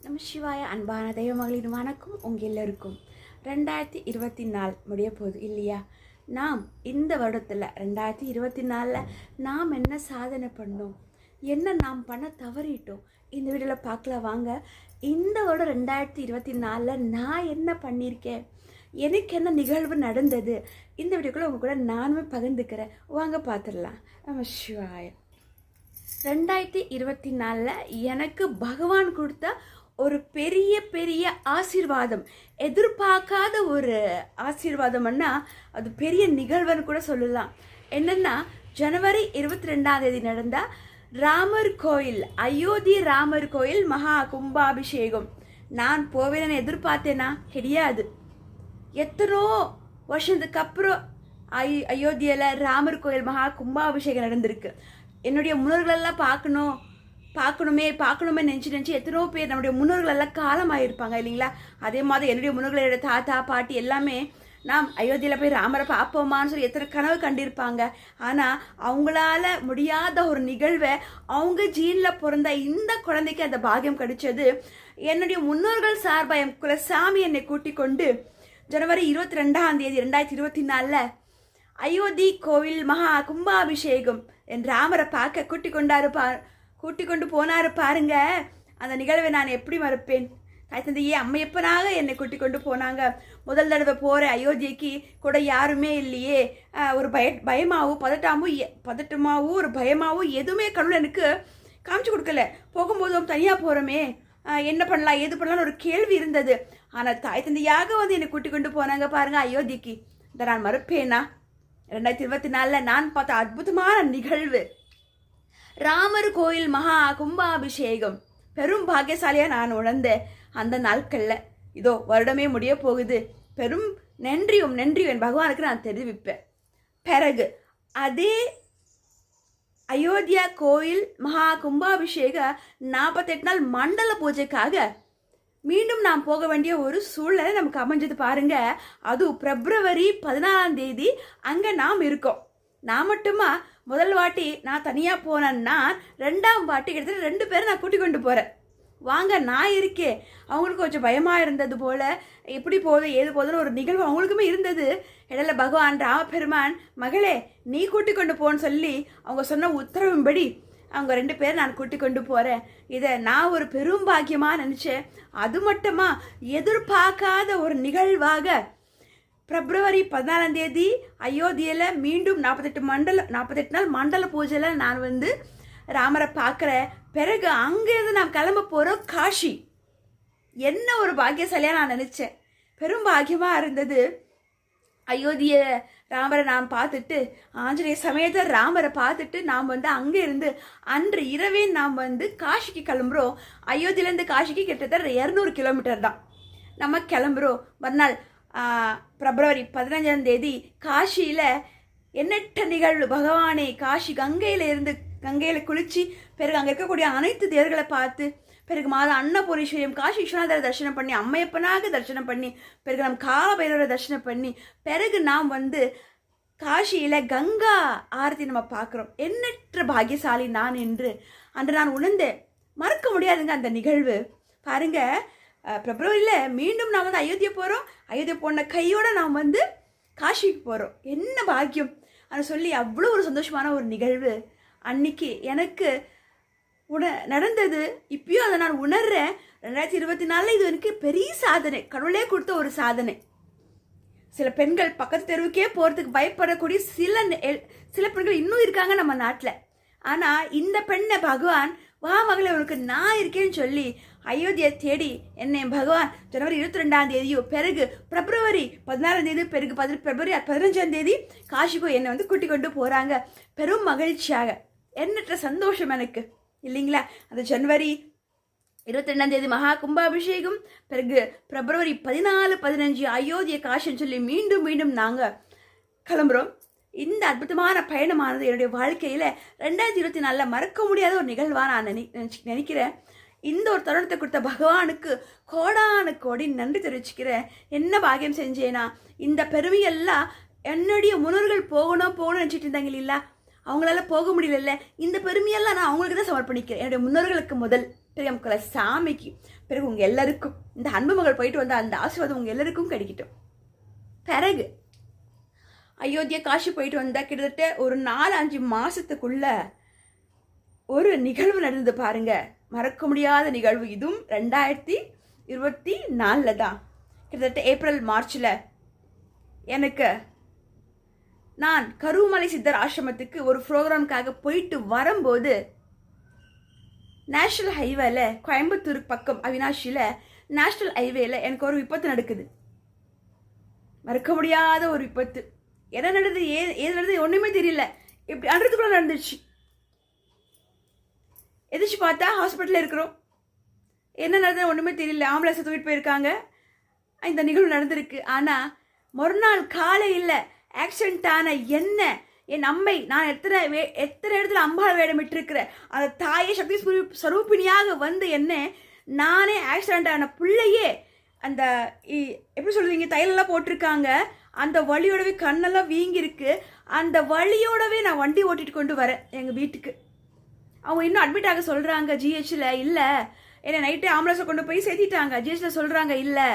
நம்ம சிவாய அன்பான தெய்வமகளின் வணக்கம் உங்கள் எல்லோருக்கும். 2024 முடிய போகுது இல்லையா? நாம் இந்த வருடத்தில் 2024 நாம் என்ன சாதனை பண்ணோம், என்ன நாம் பண்ண தவறிட்டோம், இந்த வீடியோவில் பார்க்கலாம் வாங்க. இந்த வருடம் 2024 நான் என்ன பண்ணியிருக்கேன், எனக்கு என்ன நிகழ்வு நடந்தது, இந்த வீடியோக்குள்ளே உங்கள் கூட நானுமே பகிர்ந்துக்கிறேன். வாங்க பார்த்துடலாம். நம்ம சிவாய 2024 எனக்கு பகவான் கொடுத்த ஒரு பெரிய ஆசீர்வாதம், எதிர்பார்க்காத ஒரு ஆசீர்வாதம்னா அது பெரிய நிகழ்வுன்னு கூட சொல்லலாம். என்னென்னா, ஜனவரி 22 நடந்த ராமர் கோயில், அயோத்தி ராமர் கோயில் மகா கும்பாபிஷேகம். நான் போவேன்னு எதிர்பார்த்தேனா? கிடையாது. எத்தனோ வருஷத்துக்கு அப்புறம் அயோத்தியில் ராமர் கோயில் மகா கும்பாபிஷேகம் நடந்திருக்கு. என்னுடைய முன்னோர்களெல்லாம் பார்க்கணுமே நினச்சி எத்தனோ பேர் நம்முடைய முன்னோர்களெல்லாம் காலமாயிருப்பாங்க இல்லைங்களா? அதே மாதிரி என்னுடைய முன்னோர்களோட தாத்தா பாட்டி எல்லாமே நாம் அயோத்தியில் போய் ராமரை பார்ப்போமான்னு சொல்லி எத்தனை கனவு கண்டிருப்பாங்க. ஆனால் அவங்களால முடியாத ஒரு நிகழ்வை அவங்க ஜீனில் பிறந்த இந்த குழந்தைக்கு அந்த பாக்கியம் கிடைச்சது. என்னுடைய முன்னோர்கள் சார்பாக என் குலசாமி என்னை கூட்டிக் கொண்டு ஜனவரி 22 2024 அயோத்தி கோவில் மகா கும்பாபிஷேகம் என் ராமரை பார்க்க கூட்டி கொண்டு போனாரு பாருங்க. அந்த நிகழ்வை நான் எப்படி மறப்பேன்? தாய் தந்தையே அம்மையப்பனாக என்னை கூட்டி கொண்டு போனாங்க. முதல் தடவை போகிற அயோத்திக்கு கூட யாருமே இல்லையே. ஒரு பயமாகவும் பதட்டமாகவும் ஒரு பயமாகவும் எதுவுமே கடவுள் எனக்கு காமிச்சு கொடுக்கல. போகும்போதும் தனியாக போகிறோமே, என்ன பண்ணலாம் ஏது பண்ணலாம்னு ஒரு கேள்வி இருந்தது. ஆனால் தாய் தந்தையாக வந்து என்னை கூட்டி கொண்டு போனாங்க பாருங்க அயோத்திக்கு. இதை நான் மறப்பேனா? 2024 நான் பார்த்த அற்புதமான நிகழ்வு ராமர் கோயில் மகா கும்பாபிஷேகம். பெரும் பாக்கியசாலியாக நான் உணர்ந்தேன் அந்த நாட்களில். இதோ வருடமே முடிய போகுது. பெரும் நன்றியும் என் பகவானுக்கு நான் தெரிவிப்பேன். பிறகு அதே அயோத்தியா கோயில் மகா கும்பாபிஷேக 48 நாள் மண்டல பூஜைக்காக மீண்டும் நாம் போக வேண்டிய ஒரு சூழ்நிலை நமக்கு அமைஞ்சது பாருங்க. அது பிப்ரவரி 14 அங்கே நாம் இருக்கோம். நான் மட்டுமா முதல் வாட்டி நான் தனியாக போனேன்னா, 2ஆம் வாட்டி கிட்டத்தட்ட 2 பேரை நான் கூட்டிக் கொண்டு போகிறேன். வாங்க நான் இருக்கேன். அவங்களுக்கு கொஞ்சம் பயமாக இருந்தது போல், எப்படி போகுது ஏது போகுதுன்னு ஒரு நிகழ்வு அவங்களுக்குமே இருந்தது. இடையில பகவான் ராமபெருமான், மகளே நீ கூட்டிக் கொண்டு போன்னு சொல்லி அவங்க சொன்ன உத்தரவின்படி அவங்க 2 பேர் நான் கூட்டி கொண்டு போகிறேன். இதை நான் ஒரு பெரும் பாக்கியமாக நினச்சேன். அது மட்டுமா, எதிர்பார்க்காத ஒரு நிகழ்வாக பிப்ரவரி 14 அயோத்தியில் மீண்டும் 48 நாள் மண்டல பூஜையில் நான் வந்து ராமரை பார்க்குறேன். பிறகு அங்கேருந்து நான் கிளம்ப போகிறோம் காஷி. என்ன ஒரு பாக்கியசாலியாக நான் நினச்சேன். பெரும் பாக்கியமாக இருந்தது. அயோத்திய ராமரை நாம் பார்த்துட்டு, ஆஞ்சநேய சமேத ராமரை பார்த்துட்டு நாம் வந்து அங்கே இருந்து அன்று இரவே நாம் வந்து காஷிக்கு கிளம்புறோம். அயோத்தியிலேருந்து காஷிக்கு கிட்டத்தட்ட 200 கிலோமீட்டர் தான் நம்ம கிளம்புறோம். மறுநாள் பிப்ரவரி 15 காஷியில் எண்ணற்ற நிகழ்வு. பகவானே காஷி கங்கையில் குளிச்சு, பிறகு அங்கே இருக்கக்கூடிய அனைத்து தேர்களை பார்த்து, பிறகு அன்னபூரீஸ்வரியம் காஷி விஸ்வநாதரை தரிசனம் பண்ணி, அம்மையப்பனாக தரிசனம் பண்ணி, பிறகு நம் காலபைரவரை தரிசனம் பண்ணி, பிறகு நாம் வந்து காஷியில் கங்கா ஆரத்தி நம்ம பார்க்குறோம். எண்ணற்ற பாக்கியசாலி நான் என்று அன்று நான் உணர்ந்தேன். மறக்க முடியாதுங்க அந்த நிகழ்வு. பாருங்க, பிப்ரவரியில் மீண்டும் நாம் வந்து அயோத்தியை போகிறோம். அயோத்தியை போன கையோடு நாம் வந்து காஷிக்கு போகிறோம். என்ன பாக்கியம் அதை சொல்லி அவ்வளோ ஒரு சந்தோஷமான ஒரு நிகழ்வு அன்னைக்கு எனக்கு நடந்தது. இப்பயும் அதை நான் உணர்றேன். 2024 இது எனக்கு பெரிய சாதனை, கடவுளே கொடுத்த ஒரு சாதனை. சில பெண்கள் பக்கத்து தெருவுக்கே போகிறதுக்கு பயப்படக்கூடிய சில பெண்கள் இன்னும் இருக்காங்க நம்ம நாட்டில். ஆனால் இந்த பெண்ணை பகவான், வா மகளே உனக்கு நான் இருக்கேன்னு சொல்லி அயோத்தியை தேடி என்னை பகவான் ஜனவரி 22 பிறகு பிப்ரவரி 16 பிறகு பிப்ரவரி 15 காஷிக்கு என்னை வந்து கூட்டி கொண்டு போகிறாங்க. பெரும் மகிழ்ச்சியாக எண்ணற்ற சந்தோஷம் எனக்கு இல்லைங்களா? அது ஜனவரி 22 மகா கும்பாபிஷேகம், பிறகு பிப்ரவரி 14, 15 அயோத்திய காஷின்னு சொல்லி மீண்டும் நாங்கள் கிளம்புறோம். இந்த அற்புதமான பயணமானது என்னுடைய வாழ்க்கையில் 2024 மறக்க முடியாத ஒரு நிகழ்வாக நான் நினைக்கிறேன். இந்த ஒரு தருணத்தை கொடுத்த பகவானுக்கு கோடான கோடி நன்றி தெரிவிச்சுக்கிறேன். என்ன பாக்கியம் செஞ்சேனா, இந்த பெருமையெல்லாம் என்னுடைய முன்னோர்கள் போகணும் நினச்சிட்டு இருந்தாங்க இல்லைங்களா? அவங்களால போக முடியல. இந்த பெருமையெல்லாம் நான் அவங்களுக்கு தான் சமர்ப்பணிக்கிறேன், என்னுடைய முன்னோர்களுக்கு முதல். பிறகு நமக்குள்ள சாமிக்கு, பிறகு உங்கள் எல்லாருக்கும் இந்த அன்பு மகள் போயிட்டு வந்த அந்த ஆசீர்வாதம் உங்கள் எல்லாருக்கும் கிடைக்கட்டும். பிறகு அயோத்தியா காஷி போயிட்டு வந்தால் கிட்டத்தட்ட ஒரு 4-5 மாதத்துக்குள்ள ஒரு நிகழ்வு நடந்தது பாருங்க, மறக்க முடியாத நிகழ்வு. இதுவும் 2024 தான், கிட்டத்தட்ட ஏப்ரல் மார்ச்சில் எனக்கு நான் கருமலை சித்தர் ஆசிரமத்துக்கு ஒரு ப்ரோக்ராமுக்காக போயிட்டு வரும்போது நேஷனல் ஹைவேல, கோயம்புத்தூர் பக்கம் அவினாஷியில் நேஷனல் ஹைவேல எனக்கு ஒரு விபத்து நடக்குது. மறக்க முடியாத ஒரு விபத்து. என்ன நடந்தது, ஏது நடந்தது ஒன்றுமே தெரியல. இப்படி அன்றதுக்குள்ள நடந்துச்சு. எதிர்த்து பார்த்தா ஹாஸ்பிட்டலில் இருக்கிறோம். என்ன நடந்தது ஒன்றுமே தெரியல. ஆம்புலன்ஸை தூக்கிட்டு போயிருக்காங்க. இந்த நிகழ்வு நடந்திருக்கு. ஆனால் மறுநாள் காலையில் ஆக்சிடென்ட் ஆன என்ன, என் அம்மை, நான் எத்தனை இடத்துல அம்பாள் வேடம் விட்டுருக்கிறேன், அந்த தாயை சக்தி ஸ்வரூபிணியாக வந்து என்ன, நானே ஆக்சிடென்ட் ஆன பிள்ளையே அந்த எப்படி சொல்றீங்க, தைலெல்லாம் போட்டிருக்காங்க, அந்த வலியோடவே கண்ணெல்லாம் வீங்கிருக்கு. அந்த வலியோடவே நான் வண்டி ஓட்டிட்டு கொண்டு வரேன் எங்கள் வீட்டுக்கு. அவங்க இன்னும் அட்மிட் ஆக சொல்கிறாங்க ஜிஹெச்சில். இல்லை, என்னை நைட்டே ஆம்புலன்ஸை கொண்டு போய் சேர்த்திட்டாங்க. ஜிஹெச்சில் சொல்கிறாங்க, இல்லை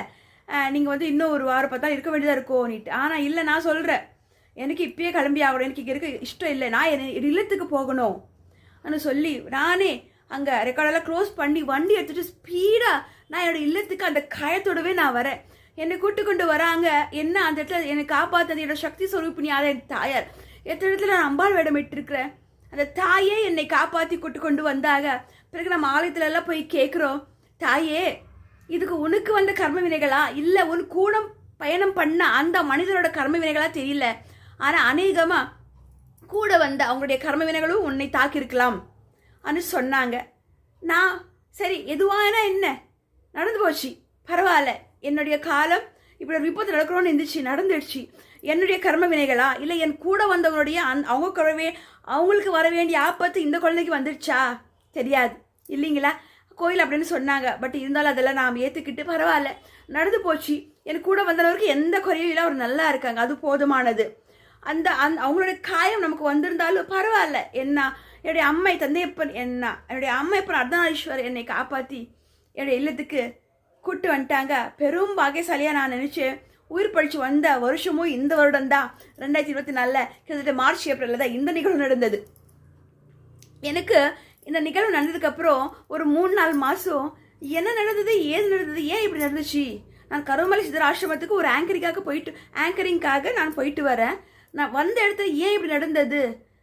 நீங்கள் வந்து இன்னும் ஒரு வாரம் பார்த்தா இருக்க வேண்டியதாக இருக்கும் நீட்டு. ஆனால் இல்லை, நான் சொல்கிறேன் எனக்கு இப்பயே கிளம்பி ஆகணும், எனக்கு இங்கே இருக்க இஷ்டம் இல்லை, நான் என் இல்லத்துக்கு போகணும் அப்படின்னு சொல்லி நானே அங்கே ரெக்கார்டெல்லாம் க்ளோஸ் பண்ணி வண்டி எடுத்துகிட்டு ஸ்பீடாக நான் என்னோடய இல்லத்துக்கு அந்த காயத்தோடவே நான் வரேன். என்னை கூட்டு கொண்டு வராங்க. என்ன அந்த இடத்துல என்னை காப்பாற்றது என்னோட சக்தி சொரூபிணியாத என் தாயார். எத்தனை இடத்துல நான் அம்பாள் வேடம் விட்டுருக்கிறேன். அந்த தாயே என்னை காப்பாற்றி கூட்டு கொண்டு வந்தாங்க. பிறகு நம்ம ஆலயத்துல எல்லாம் போய் கேட்குறோம், தாயே இதுக்கு உனக்கு வந்த கர்ம வினைகளா, இல்லை உன் கூட பயணம் பண்ண அந்த மனிதரோட கர்ம வினைகளா தெரியல, ஆனால் அநேகமாக கூட வந்த அவங்களுடைய கர்ம வினைகளும் உன்னை தாக்கியிருக்கலாம் அப்படின்னு சொன்னாங்க. நான் சரி எதுவான என்ன நடந்து போச்சு, பரவாயில்ல, என்னுடைய காலம் இப்படி ஒரு விபத்து நடக்கணும்னு இருந்துச்சு, நடந்துடுச்சு. என்னுடைய கர்ம வினைகளா, இல்லை என் கூட வந்தவங்களுடைய அவங்களுக்கு வர வேண்டிய ஆபத்து இந்த குழந்தைக்கு வந்துடுச்சா தெரியாது இல்லைங்களா. கோயில் அப்படின்னு சொன்னாங்க. பட் இருந்தாலும் அதெல்லாம் நாம் ஏற்றுக்கிட்டு பரவாயில்ல, நடந்து போச்சு. என் கூட வந்தவருக்கு எந்த குறையும் இல்லை, அவர் நல்லா இருக்காங்க, அது போதுமானது. அவங்களுடைய காயம் நமக்கு வந்திருந்தாலும் பரவாயில்ல. என்னுடைய அம்மை தந்தையப்பன் என்னுடைய அம்மையப்பன் அர்த்தநாரீஸ்வர் என்னை காப்பாற்றி என்னுடைய இல்லத்துக்கு கூட்டு வந்துட்டாங்க. பெரும் பாக்கியசாலியாக நான் நினச்சேன். உயிர் பழிச்சு வந்த வருஷமும் இந்த வருடம் தான், 2024 கிட்டத்தட்ட மார்ச் ஏப்ரலில் தான் இந்த நிகழ்வு நடந்தது. எனக்கு இந்த நிகழ்வு நடந்ததுக்கப்புறம் ஒரு 3-4 மாதம் என்ன நடந்தது, ஏது நடந்தது, ஏன் இப்படி நடந்துச்சு. நான் கருமலை சித்தர் ஆசிரமத்துக்கு ஒரு ஆங்கரிங்காக நான் போயிட்டு வரேன். நான் வந்த இடத்துல ஏன் இப்படி நடந்தது,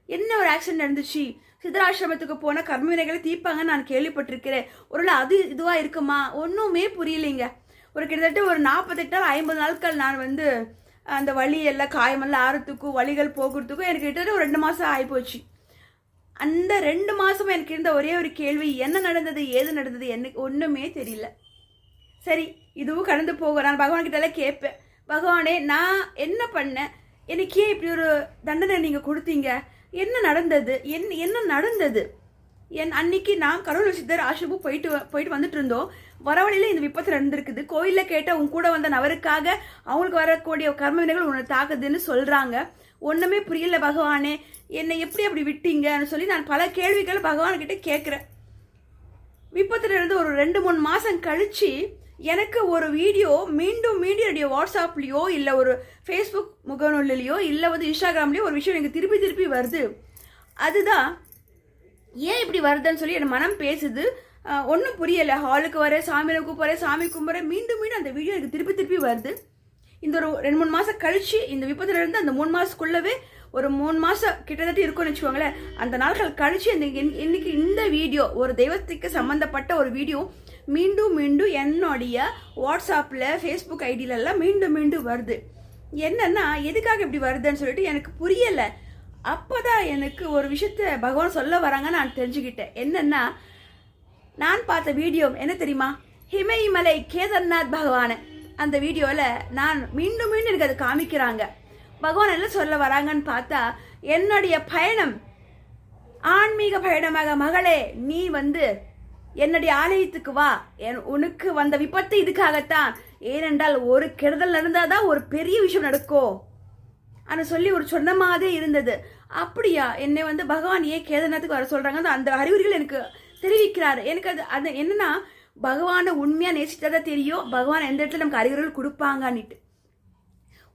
என்ன ஒரு ஆக்சிடென்ட் நடந்துச்சு, சித்தராசிரமத்துக்கு போனால் கர்மவினைகளை தீர்ப்பாங்கன்னு நான் கேள்விப்பட்டிருக்கிறேன். ஒருவேளை அது இதுவாக இருக்குமா, ஒன்றுமே புரியலைங்க. ஒரு கிட்டத்தட்ட ஒரு 48 நாள் 50 நாட்கள் நான் வந்து அந்த வலி எல்லாம் காயமெல்லாம் ஆறத்துக்கும் வலிகள் போகிறதுக்கும் எனக்கு கிட்டத்தட்ட ஒரு 2 மாதம் ஆகிப்போச்சு. அந்த 2 மாதமும் எனக்கு இருந்த ஒரே ஒரு கேள்வி, என்ன நடந்தது, ஏது நடந்தது, எனக்கு ஒன்றுமே தெரியல. சரி, இதுவும் கடந்து போக நான் பகவான்கிட்டலாம் கேட்பேன், பகவானே நான் என்ன பண்ணேன், எனக்கே இப்படி ஒரு தண்டனை நீங்கள் கொடுத்தீங்க, என்ன நடந்தது, என்ன நடந்தது. அன்னைக்கு நான் கருமலை சித்தர் ஆசிரமம் போயிட்டு வந்துட்டு இருந்தோம். வரவழியில் இந்த விபத்து நடந்திருக்குது. கோயிலில் கேட்டால் உன் கூட வந்த நபருக்காக அவங்களுக்கு வரக்கூடிய கர்ம வினைகள் உன்னை தாக்குதுன்னு சொல்கிறாங்க. ஒன்றுமே புரியல பகவானே, என்னை எப்படி அப்படி விட்டீங்கன்னு சொல்லி நான் பல கேள்விகளை பகவான்கிட்ட கேட்குறேன். விபத்துல இருந்து ஒரு 2-3 மாதம் கழித்து எனக்கு ஒரு வீடியோ மீண்டும் என்னுடைய வாட்ஸ்அப்லேயோ இல்லை ஒரு ஃபேஸ்புக் முகநூல்லையோ இல்லை வந்து இன்ஸ்டாகிராம்லேயோ ஒரு விஷயம் எனக்கு திருப்பி வருது. அதுதான் ஏன் இப்படி வருதுன்னு சொல்லி என் மனம் பேசுது. ஒன்றும் புரியலை. ஹாலுக்கு வர சாமியை கூப்பிட்றேன், சாமி கும்பிட்றேன், மீண்டும் அந்த வீடியோ எனக்கு திருப்பி வருது. இந்த ஒரு 2-3 மாதம் கழிச்சு இந்த விபத்துல இருந்து அந்த 3 மாதத்துக்குள்ளவே ஒரு 3 மாதம் கிட்டத்தட்ட இருக்கும்னு வச்சுக்கோங்களேன். அந்த நாட்கள் கழிச்சு இன்னைக்கு இந்த வீடியோ ஒரு தெய்வத்துக்கு சம்மந்தப்பட்ட ஒரு வீடியோ மீண்டும் என்னுடைய வாட்ஸ்அப்பில் ஃபேஸ்புக் ஐடியிலெல்லாம் மீண்டும் வருது. என்னன்னா எதுக்காக இப்படி வருதுன்னு சொல்லிட்டு எனக்கு புரியலை. அப்போதான் எனக்கு ஒரு விஷயத்த பகவான் சொல்ல வராங்க நான் தெரிஞ்சுக்கிட்டேன். என்னன்னா நான் பார்த்த வீடியோ என்ன தெரியுமா, ஹிமயமலை கேதார்நாத் பகவான். அந்த வீடியோவில் நான் மீண்டும் எனக்கு அது காமிக்கிறாங்க. பகவான் என்ன சொல்ல வராங்கன்னு பார்த்தா, என்னுடைய பயணம் ஆன்மீக பயணமாக, மகளே நீ வந்து என்னுடைய ஆலயத்துக்கு வா, உனக்கு வந்த விபத்து இதுக்காகத்தான், ஏனென்றால் ஒரு கெடுதல் நடந்தாதான் ஒரு பெரிய விஷயம் நடக்கும் அன்னு சொல்லி ஒரு சொன்ன மாதிரி இருந்தது. அப்படியா, என்னை வந்து பகவான் ஏன் கேதார்நாத்துக்கு வர சொல்றாங்க, அந்த அறிகுறிகள் எனக்கு தெரிவிக்கிறாரு. எனக்கு அது என்னன்னா, பகவானை உண்மையா நேசித்ததா தெரியும், பகவான் எந்த இடத்துல நமக்கு அறிகுறிகள் கொடுப்பாங்கன்னுட்டு.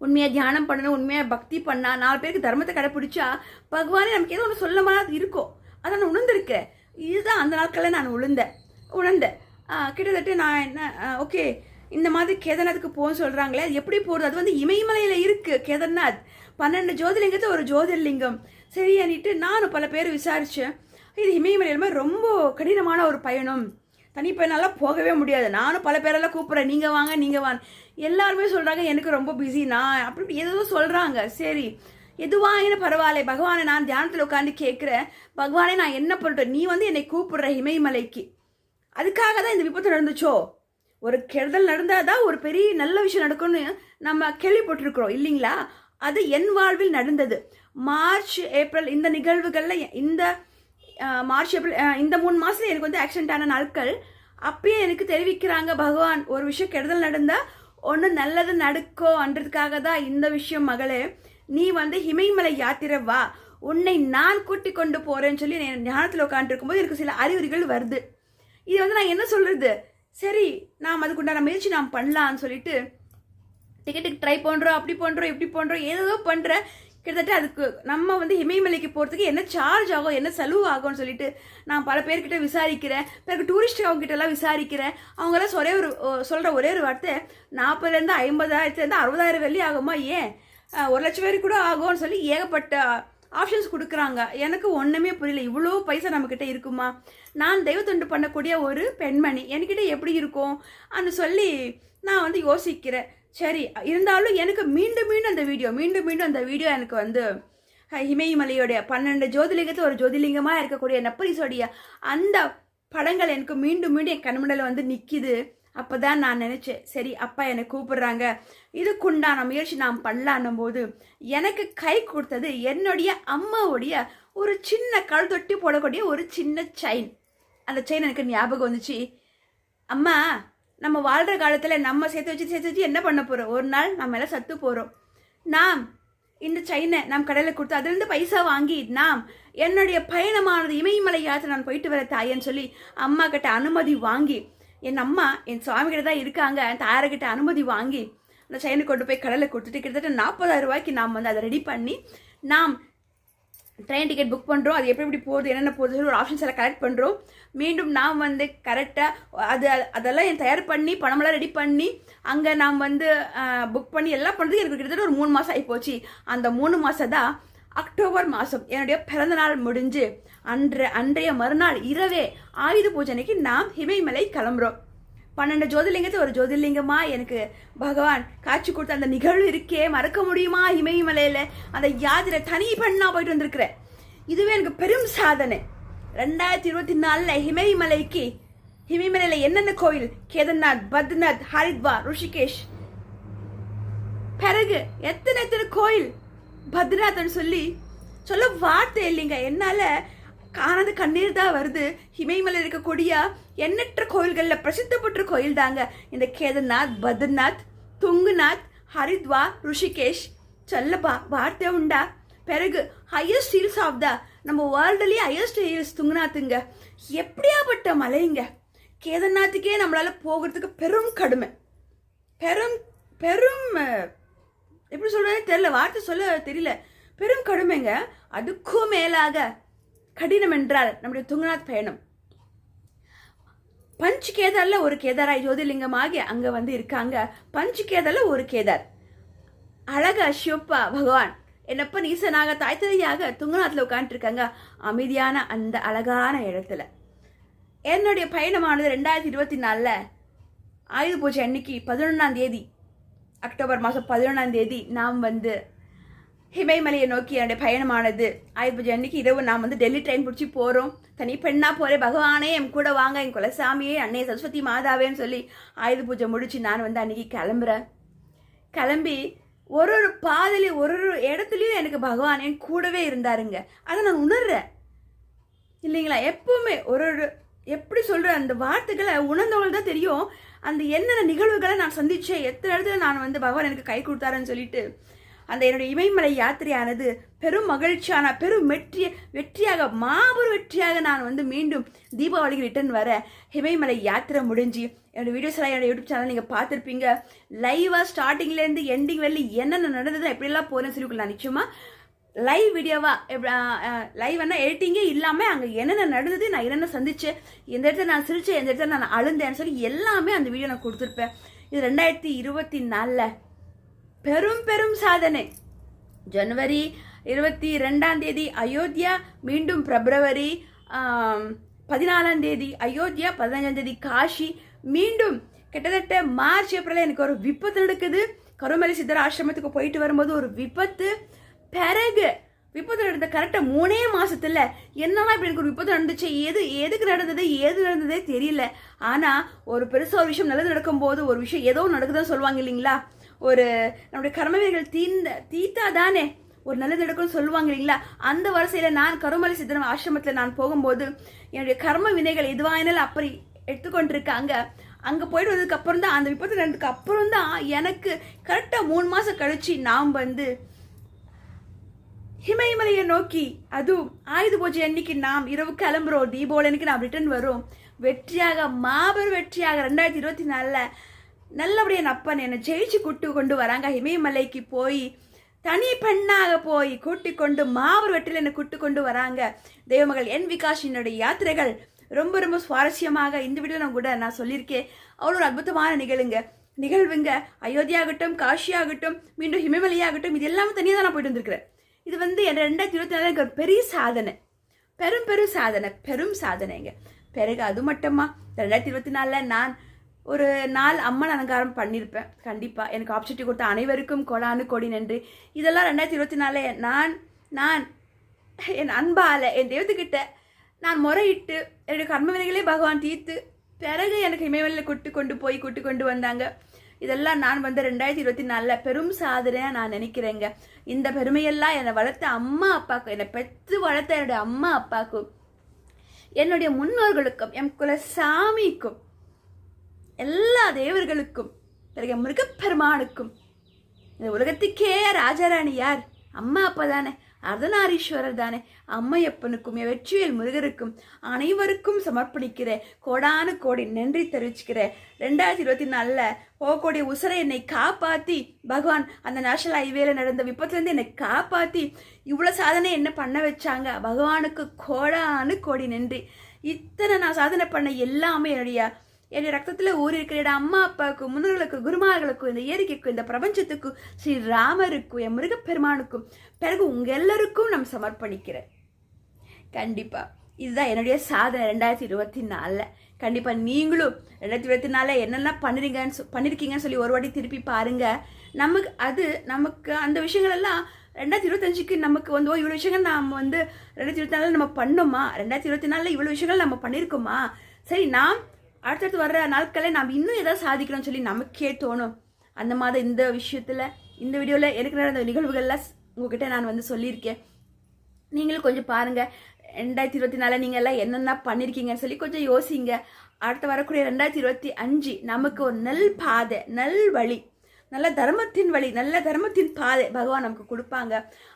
உண்மையா தியானம் பண்ணணும், உண்மையா பக்தி பண்ணா, 4 பேருக்கு தர்மத்தை கடைப்பிடிச்சா பகவானே நமக்கு ஏதோ ஒன்று சொல்ல மாதிரி இருக்கும். அதை நான் உணர்ந்திருக்கேன். இதுதான் அந்த நாட்களில் நான் உணர்ந்தேன். கிட்டத்தட்ட நான் என்ன ஓகே, இந்த மாதிரி கேதார்நாத்துக்கு போகணும்னு சொல்கிறாங்களே, அது எப்படி போகிறது? அது வந்து இமயமலையில் இருக்குது கேதார்நாத். 12 ஜோதிர்லிங்கத்தை ஒரு ஜோதிர்லிங்கம். சரி அன்னிட்டு நானும் பல பேர் விசாரித்தேன். இது இமயமலையில் ரொம்ப கடினமான ஒரு பயணம், தனிப்பயனாலாம் போகவே முடியாது. நானும் பல பேரெல்லாம் கூப்பிட்றேன், நீங்கள் வாங்க. எல்லாருமே சொல்கிறாங்க எனக்கு ரொம்ப பிஸி, நான் அப்படி ஏதோ சொல்கிறாங்க. சரி எதுவாகின பரவாயில்ல, பகவானை நான் தியானத்தில் உட்காந்து கேட்குறேன், பகவானே நான் என்ன பண்ணுறேன், நீ வந்து என்னை கூப்பிடுற இமயமலைக்கு, அதுக்காக தான் இந்த விபத்து நடந்துச்சோ? ஒரு கெடுதல் நடந்தால் தான் ஒரு பெரிய நல்ல விஷயம் நடக்கும்னு நம்ம கேள்விப்பட்டிருக்கிறோம் இல்லைங்களா? அது என் வாழ்வில் நடந்தது. மார்ச் ஏப்ரல் இந்த நிகழ்வுகளில், இந்த மார்ச் ஏப்ரல் இந்த 3 மாதத்தில் எனக்கு வந்து ஆக்சிடென்ட் ஆன நாட்கள். அப்பயே எனக்கு தெரிவிக்கிறாங்க, பகவான் ஒரு விஷயம் கெடுதல் நடந்தால் ஒன்று நல்லது நடக்கும்ன்றதுக்காக தான் இந்த விஷயம். மகளே, நீ வந்து இமயமலை யாத்திரை வா, உன்னை நான் கூட்டி கொண்டு போகிறேன்னு சொல்லி என் ஞானத்தில் உட்காந்துருக்கும் போது எனக்கு சில அறிகுறிகள் வருது. இது வந்து நான் என்ன சொல்கிறது, சரி நாம் அதுக்குண்டான முயற்சி நாம் பண்ணலான்னு சொல்லிட்டு டிக்கெட்டுக்கு ட்ரை பண்ணுறோம், அப்படி பண்ணுறோம், இப்படி பண்ணுறோம், ஏதோ பண்ணுறேன். கிட்டத்தட்ட அதுக்கு நம்ம வந்து இமயமலைக்கு போகிறதுக்கு என்ன சார்ஜ் ஆகும், என்ன செலவு ஆகும்னு சொல்லிட்டு நான் பல பேர்கிட்ட விசாரிக்கிறேன். பிறகு டூரிஸ்ட் அவங்ககிட்டலாம் விசாரிக்கிறேன். அவங்களாம் சொல்கிற ஒரே ஒரு வார்த்தை, 40,000 50,000 60,000 வெள்ளி ஆகுமா, ஏன் 1,00,000 வரைக்கும் கூட ஆகும்னு சொல்லி ஏகப்பட்ட ஆப்ஷன்ஸ் கொடுக்குறாங்க. எனக்கு ஒன்றுமே புரியல, இவ்வளோ பைசா நம்மக்கிட்ட இருக்குமா? நான் தெய்வத்தொண்டு பண்ணக்கூடிய ஒரு பெண்மணி, என்கிட்ட எப்படி இருக்கும் அன்னு சொல்லி நான் வந்து யோசிக்கிறேன். சரி இருந்தாலும் எனக்கு மீண்டும் அந்த வீடியோ எனக்கு வந்து இமயமலையோடைய 12 ஜோதிர்லிங்கத்தில் ஒரு ஜோதிர்லிங்கமாக இருக்கக்கூடிய நப்பரிசோடைய அந்த படங்கள் எனக்கு மீண்டும் என் கண்முனையில் வந்து நிற்கிது. அப்போ தான் நான் நினச்சேன், சரி அப்பா என்னை கூப்பிடுறாங்க, இதுக்குண்டான முயற்சி நாம் பண்ணலான்னும் போது எனக்கு கை கொடுத்தது என்னுடைய அம்மாவுடைய ஒரு சின்ன கல் தொட்டி போடக்கூடிய ஒரு சின்ன செயின். அந்த செயின் எனக்கு ஞாபகம் வந்துச்சு. அம்மா, நம்ம வாழ்கிற காலத்தில் நம்ம சேர்த்து வச்சு என்ன பண்ண போகிறோம்? ஒரு நாள் நம்ம எல்லாம் சத்து போகிறோம். நாம் இந்த செயினை நாம் கடையில் கொடுத்து அதுலேருந்து பைசா வாங்கி நாம் என்னுடைய பயணமானது இமயமலை யாத்திரை நான் போயிட்டு வர தாயன்னு சொல்லி அம்மா கிட்ட அனுமதி வாங்கி, என் அம்மா என் சுவாமி கிட்ட தான் இருக்காங்க, என் தாயார்கிட்ட அனுமதி வாங்கி அந்த செயினை கொண்டு போய் கடையில் கொடுத்துட்டு கிட்டத்தட்ட 40,000 ரூபாய்க்கு நாம் வந்து அதை ரெடி பண்ணி நாம் ட்ரெயின் டிக்கெட் புக் பண்ணுறோம். அது எப்படி போகுது, என்னென்ன போகுது சொல்லி ஒரு ஆப்ஷன்ஸ் எல்லாம் கலெக்ட் பண்ணுறோம். மீண்டும் நாம் வந்து கரெக்டாக அதெல்லாம் என் தயார் பண்ணி பணமெல்லாம் ரெடி பண்ணி அங்கே நாம் வந்து புக் பண்ணி எல்லாம் பண்ணுறதுக்கு எனக்கு கிட்டத்தட்ட ஒரு 3 மாதம் ஆகிப்போச்சு. அந்த 3 மாதம் தான் அக்டோபர் மாதம் என்னுடைய பிறந்தநாள் முடிஞ்சு அன்றைய மறுநாள் இரவே ஆயுத பூஜை அன்னைக்கு நாம் இமயமலை கிளம்புறோம். 12 ஜோதிர்லிங்கத்தை ஒரு ஜோதிர்லிங்கமாக எனக்கு பகவான் காட்சி கொடுத்த அந்த நிகழ்வு இருக்கே, மறக்க முடியுமா? இமயமலையில் அந்த யாத்திரை தனி பெண்ணா போயிட்டு வந்திருக்கிறேன். இதுவே எனக்கு பெரும் சாதனை. 2024 இமயமலையில் என்னென்ன கோயில், கேதார்நாத், பத்ரிநாத், ஹரித்வார், ருஷிகேஷ், பிறகு எத்தனை கோயில் பத்ரிநாத்னு சொல்ல வார்த்தை இல்லைங்க. என்னால் காணாத கண்ணீர் தான் வருது. இமயமலையில் இருக்கக்கூடிய எண்ணற்ற கோயில்களில் பிரசித்த பெற்ற கோயில் தாங்க இந்த கேதார்நாத், பத்ரிநாத், துங்குநாத், ஹரித்வார், ருஷிகேஷ். சொல்லப்பா வார்த்தை உண்டா? பிறகு ஹையஸ்ட் ஹில்ஸ் ஆஃப் த நம்ம வேர்ல்டுலேயே ஹையஸ்ட் ஹில்ஸ் துங்குநாத்துங்க. எப்படியாப்பட்ட மலைங்க! கேதார்நாத்துக்கே நம்மளால் போகிறதுக்கு பெரும் கடுமை, பெரும் எப்படி சொல்கிறேன்னு தெரியல, வார்த்தை சொல்ல தெரியல, பெரும் கடுமைங்க. அதுக்கும் மேலாக கடினம் என்றால் நம்முடைய துங்குநாத் பயணம். பஞ்ச் கேதார்ல ஒரு கேதாராய் ஜோதிர்லிங்கமாகி அங்க வந்து இருக்காங்க. பஞ்ச் கேதார்ல ஒரு கேதார் அழகா சிவப்பா பகவான் என்னப்ப நீசனாக தாய்த்ததையாக துங்குநாத்ல உட்காந்துட்டு இருக்காங்க, அமைதியான அந்த அழகான இடத்துல. என்னுடைய பயணமானது 2024 ஆயுத பூஜை அன்னைக்கு 11ஆம் தேதி, அக்டோபர் மாதம் 11ஆம் தேதி நாம் வந்து இமயமலையை நோக்கி என்னுடைய பயணமானது. ஆயுத பூஜை அன்னைக்கு இரவு நாம் வந்து டெல்லி ட்ரெயின் பிடிச்சி போகிறோம். தனி பெண்ணாக போகிறேன். பகவானே என் கூட வாங்க, என் குலசாமியே, அன்னை சரஸ்வதி மாதாவேன்னு சொல்லி ஆயுத பூஜை முடிச்சு நான் வந்து அன்னைக்கு கிளம்புறேன். கிளம்பி ஒரு பாதையிலையும் ஒரு இடத்துலையும் எனக்கு பகவான் என் கூடவே இருந்தாருங்க. அதை நான் உணர்றேன் இல்லைங்களா? எப்பவுமே எப்படி சொல்கிறேன், அந்த வார்த்தைகளை உணர்ந்தவங்களுக்கு தான் தெரியும் அந்த என்னென்ன நிகழ்வுகளை நான் சந்தித்தேன், எத்தனை இடத்துல நான் வந்து பகவான் எனக்கு கை கொடுத்தாருன்னு சொல்லிட்டு. அந்த என்னுடைய இமயமலை யாத்திரையானது பெரும் மகிழ்ச்சியான பெரும் வெற்றியாக மாபெரும் வெற்றியாக நான் வந்து மீண்டும் தீபாவளிக்கு ரிட்டர்ன் வர இமயமலை யாத்திரை முடிஞ்சு என்னோடய வீடியோஸ் எல்லாம் என்னோட யூடியூப் சேனல் நீங்கள் பார்த்துருப்பீங்க. லைவாக ஸ்டார்டிங்லேருந்து எண்டிங் வரல என்னென்ன நடந்தது எப்படிலாம் போகிறேன்னு சொல்லி நான் நிச்சயமாக லைவ் வீடியோவாக லைவ்னா எடிட்டிங்கே இல்லாமல் அங்கே என்னென்ன நடந்தது, நான் என்னென்ன சந்தித்தேன், எந்த இடத்துல நான் சிரித்தேன், எந்த இடத்துல நான் அழுந்தேன்னு சொல்லி எல்லாமே அந்த வீடியோ நான் கொடுத்துருப்பேன். இது 2024 பெரும் சாதனை. ஜனவரி 22 அயோத்தியா, மீண்டும் பிப்ரவரி 14 அயோத்தியா, 15 காஷி, மீண்டும் கிட்டத்தட்ட மார்ச் ஏப்ரலில் எனக்கு ஒரு விபத்து நடக்குது. கருமலை சித்தர் ஆசிரமத்துக்கு போயிட்டு வரும்போது ஒரு விபத்து. பிறகு விபத்து நடந்த கரெக்டாக 3 மாசத்துல என்னன்னா இப்படி எனக்கு ஒரு விபத்து நடந்துச்சு, எதுக்கு நடந்தது ஏது நடந்ததே தெரியல. ஆனால் ஒரு பெருசாக ஒரு விஷயம் நல்லது நடக்கும்போது ஒரு விஷயம் ஏதோ நடக்குதுன்னு சொல்லுவாங்க இல்லைங்களா, ஒரு நம்முடைய கர்மவினைகள் தீத்தா தானே ஒரு நல்லது நடக்கும்னு சொல்லுவாங்க இல்லைங்களா. அந்த வரிசையில் நான் கருமலை சித்தர் ஆசிரமத்தில் நான் போகும்போது என்னுடைய கர்ம வினைகள் எதுவாயினாலும் அப்படி எடுத்துக்கொண்டிருக்காங்க. அங்கே போயிட்டு வந்ததுக்கு அப்புறம் தான், அந்த விபத்து நடந்ததுக்கு அப்புறம் தான் எனக்கு கரெக்டாக 3 மாதம் கழிச்சு நாம் வந்து இமயமலையை நோக்கி, அதுவும் ஆயுத பூஜை அன்னைக்கு நாம் இரவு கிளம்புறோம், தீபாவளி அன்னைக்கு நாம் ரிட்டர்ன் வரும். வெற்றியாக மாபெரும் வெற்றியாக 2024 நல்லபடியாக அப்பன் என்னை ஜெயிச்சு கொண்டு வராங்க. இமயமலைக்கு போய் தனி பெண்ணாக போய் கூட்டி கொண்டு மாபெரும் வெற்றியில் என்னை கொண்டு வராங்க. தெய்வமகள் என் விகாஷினுடைய யாத்திரைகள் ரொம்ப சுவாரஸ்யமாக இந்த வீடியோ கூட நான் சொல்லியிருக்கேன். அவ்வளோ ஒரு அற்புதமான நிகழ்வுங்க. அயோத்தியா ஆகட்டும், காஷி ஆகட்டும், மீண்டும் இமயமலையாகட்டும், இது எல்லாமே தனியாக தான் நான் போயிட்டு வந்திருக்கிறேன். இது வந்து என் 2024 எனக்கு ஒரு பெரிய சாதனை, பெரும் சாதனைங்க. பிறகு அது மட்டுமா 2024 நான் ஒரு நாள் அம்மன் அலங்காரம் பண்ணியிருப்பேன். கண்டிப்பாக எனக்கு ஆப்பர்ச்சுனிட்டி கொடுத்த அனைவருக்கும் கோடானு கோடி நன்றி. இதெல்லாம் 2024 நான் என் அன்பால் என் தெய்வத்துக்கிட்ட நான் முறையிட்டு என்னுடைய கர்ம வினைகளே பகவான் தீர்த்து பிறகு எனக்கு இமயமலையில் கூட்டு கொண்டு வந்தாங்க. இதெல்லாம் நான் வந்து 2024 பெரும் சாதனையாக நான் நினைக்கிறேங்க. இந்த பெருமையெல்லாம் என்னை வளர்த்த அம்மா அப்பாவுக்கும், என்னை பெற்று வளர்த்த என்னுடைய அம்மா அப்பாவுக்கும், என்னுடைய முன்னோர்களுக்கும், என் குலசாமிக்கும், எல்லா தேவர்களுக்கும், பிறகு முருகப்பெருமானுக்கும், இந்த உலகத்துக்கே ராஜாராணி யார்? அம்மா அப்பா தானே, அர்த்தநாரீஸ்வரர் தானே. அம்மையப்பனுக்கும் வெற்றிவேல் முருகருக்கும் அனைவருக்கும் சமர்ப்பணிக்கிறேன். கோடானு கோடி நன்றி தெரிவிச்சுக்கிறேன். 2024 போகக்கூடிய உசரை என்னை காப்பாற்றி பகவான் அந்த நேஷனல் ஹைவேல நடந்த விபத்துலேருந்து என்னை காப்பாற்றி இவ்வளோ சாதனை என்ன பண்ண வச்சாங்க. பகவானுக்கு கோடானு கோடி நன்றி. இத்தனை நான் சாதனை பண்ண எல்லாமே என்னுடைய ரத்தத்தில் ஊறியிருக்கிற அம்மா அப்பாவுக்கும், முன்னோர்களுக்கு, குருமார்களுக்கும், இந்த இயற்கைக்கும், இந்த பிரபஞ்சத்துக்கும், ஸ்ரீ ராமருக்கும், என் முருகப்பெருமானுக்கும், பிறகு உங்கள் எல்லாருக்கும் நான் சமர்ப்பணிக்கிறேன். கண்டிப்பாக இதுதான் என்னுடைய சாதனை 2024. கண்டிப்பாக நீங்களும் 2024 என்னென்ன பண்ணியிருக்கீங்கன்னு சொல்லி ஒரு வாட்டி திருப்பி பாருங்கள். நமக்கு அந்த விஷயங்கள் எல்லாம் 2025 நமக்கு வந்து இவ்வளோ விஷயங்கள் நாம் வந்து 2024 நம்ம பண்ணோமா, 2024 இவ்வளோ விஷயங்கள் நம்ம பண்ணியிருக்கோமா, சரி நாம் அடுத்தடுத்து வர்ற நாட்களை நாம் இன்னும் ஏதாவது சாதிக்கணும்னு சொல்லி நமக்கே தோணும். அந்த மாதிரி இந்த விஷயத்தில் இந்த வீடியோவில் எனக்கு நடந்த நிகழ்வுகள்லாம் உங்ககிட்ட நான் வந்து சொல்லியிருக்கேன். நீங்களும் கொஞ்சம் பாருங்கள். 2024 நீங்கள் எல்லாம் என்னென்ன பண்ணியிருக்கீங்கன்னு சொல்லி கொஞ்சம் யோசிங்க. அடுத்து வரக்கூடிய 2025 நமக்கு ஒரு நல் பாதை, நல் வழி, நல்ல தர்மத்தின் பாதை பகவான் நமக்கு கொடுப்பாங்க.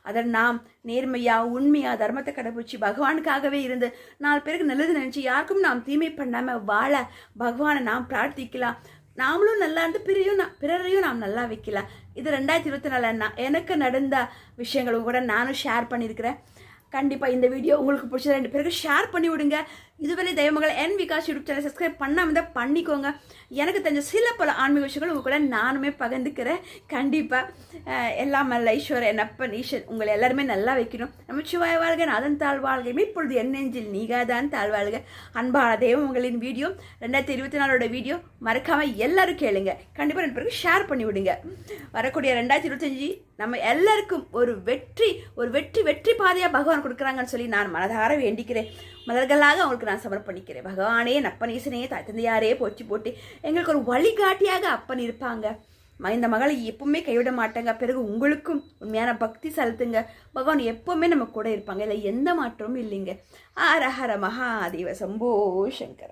அதை நாம் நேர்மையாக உண்மையாக தர்மத்தை கடைபிடிச்சி பகவானுக்காகவே இருந்து 4 பேருக்கு நல்லது நினச்சி யாருக்கும் நாம் தீமை பண்ணாமல் வாழ பகவானை நாம் பிரார்த்திக்கலாம். நாமளும் நல்லா இருந்து பிறரையும் நாம் நல்லா வைக்கலாம். இது 2024 எனக்கு நடந்த விஷயங்களும் கூட நானும் ஷேர் பண்ணியிருக்கிறேன். கண்டிப்பாக இந்த வீடியோ உங்களுக்கு பிடிச்சது 2 பேருக்கு ஷேர் பண்ணி விடுங்க. இதுவரை தெய்வமகள் என் விகாஷ் யூடியூப் சேனல் சப்ஸ்கிரைப் பண்ணாமல் தான் பண்ணிக்கோங்க. எனக்கு தெரிஞ்ச சில பல ஆன்மீக விஷயங்கள் உங்கள் கூட நானுமே பகிர்ந்துக்கிறேன். கண்டிப்பாக எல்லாம் நல்ல ஈஸ்வரன் என் அப்பன் ஈஸ்வரன் உங்களை எல்லாருமே நல்லா வைக்கணும். நம்ம சிவாய வாழ்க, அதன் தாழ்வாழ்க, இப்பொழுது என் நெஞ்சில் நீகாதான் தாழ்வாழ்க. அன்பான தெய்வங்களின் வீடியோ 2024 வீடியோ மறக்காமல் எல்லாரும் கேளுங்க. கண்டிப்பாக 2 பேருக்கு ஷேர் பண்ணி விடுங்க. வரக்கூடிய 2025 நம்ம எல்லாருக்கும் ஒரு வெற்றி பாதையாக பகவான் கொடுக்குறாங்கன்னு சொல்லி நான் மனதார வேண்டிக்கிறேன். மலர்களாக அவங்களுக்கு நான் சமர்ப்பணிக்கிறேன். பகவானே, நப்பனீசனே, தாய் தந்தையாரே போற்றி எங்களுக்கு ஒரு வழிகாட்டியாக அப்பன் இருப்பாங்க. இந்த மகளை எப்பவுமே கைவிட மாட்டாங்க. பிறகு உங்களுக்கும் உண்மையான பக்தி செலுத்துங்க. பகவான் எப்பவுமே நம்ம கூட இருப்பாங்க. இல்லை எந்த மாற்றமும் இல்லைங்க. ஹர மகாதேவ சம்போ சங்கர.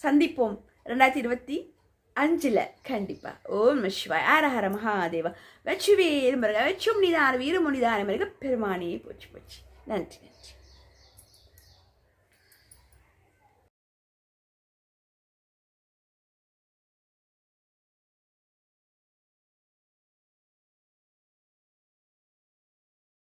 சந்திப்போம் 2025 5ல் கண்டிப்பாக. ஓம் நம சிவாய. ஹர மகாதேவா. வெற்றி வீரமுருகா. வெற்றும் நீதான வீரமுனிதான மிருக பெருமானே போச்சு போச்சு. நன்றி நன்றி.